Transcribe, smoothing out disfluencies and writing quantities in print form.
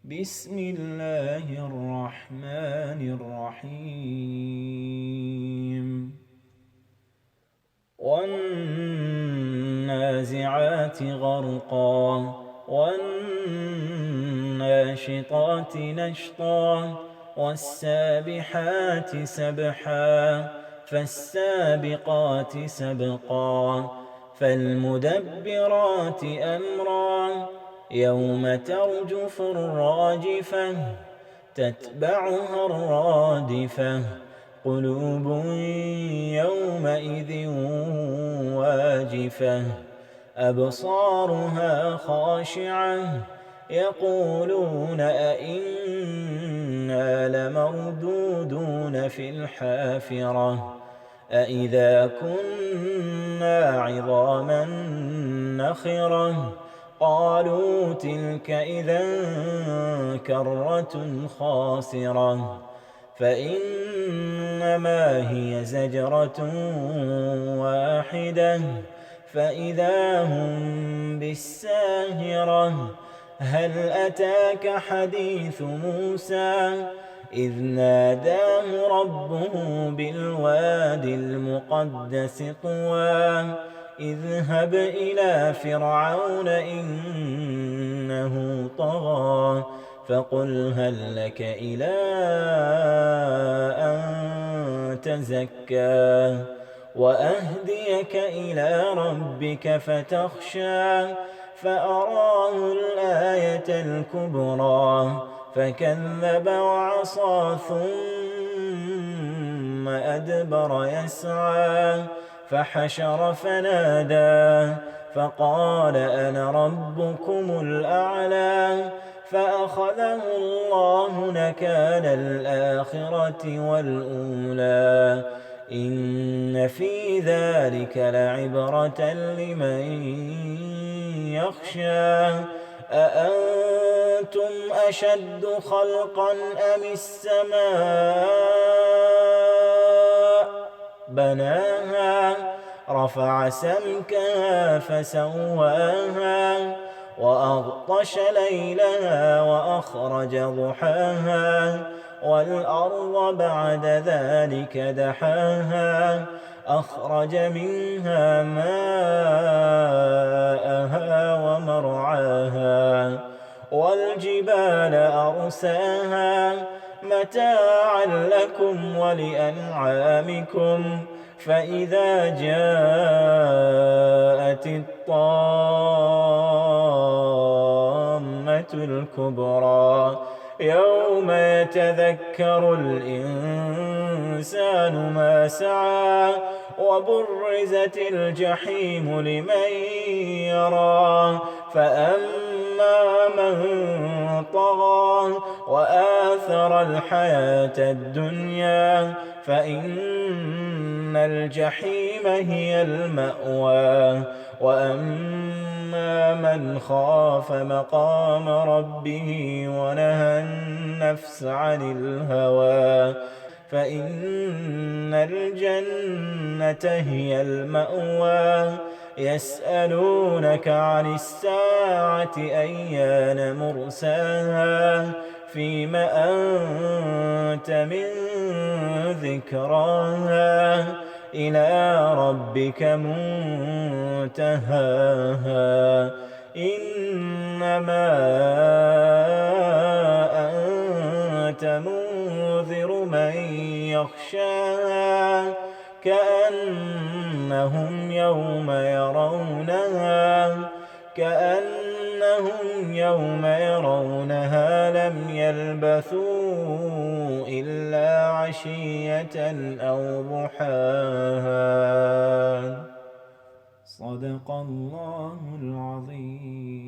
بسم الله الرحمن الرحيم والنازعات غرقا والناشطات نشطا والسابحات سبحا فالسابقات سبقا فالمدبرات أمرا يوم ترجف الراجفة تتبعها الرادفة قلوب يومئذ واجفة أبصارها خاشعة يقولون أئنا لمردودون في الحافرة أئذا كنا عظاما نخرة قالوا تلك إذا كرة خاسرة فإنما هي زجرة واحدة فإذا هم بالساهرة هل أتاك حديث موسى إذ ناداه ربه بالواد المقدس طوى اذهب إلى فرعون إنه طغى فقل هل لك إلى أن تزكى وأهديك إلى ربك فتخشى فأراه الآية الكبرى فكذب وعصى ثم أدبر يسعى فحشر فنادى فقال أنا ربكم الأعلى فأخذه الله نكال الآخرة والأولى إن في ذلك لعبرة لمن يخشى أأنتم أشد خلقا أم السماء بناها رفع سمكها فسواها وأغطش ليلها وأخرج ضحاها والأرض بعد ذلك دحاها أخرج منها ماءها ومرعاها والجبال أرساها متاعا لكم ولأنعامكم فإذا جاءت الطامة الكبرى يوم يتذكر الإنسان ما سعى وبرزت الجحيم لمن يرى فأما من طغى وآثر الحياة الدنيا فإن الجحيم هي المأوى وأما من خاف مقام ربه ونهى النفس عن الهوى فإن الجنة هي المأوى يسألونك عن الساعة أيان مرساها فيم أنت من ذكراها إلى ربك منتهاها إنما أنت منذر من يخشاها كأنهم يوم يرونها لم يلبثوا إلا عشية أو ضحاها صدق الله العظيم.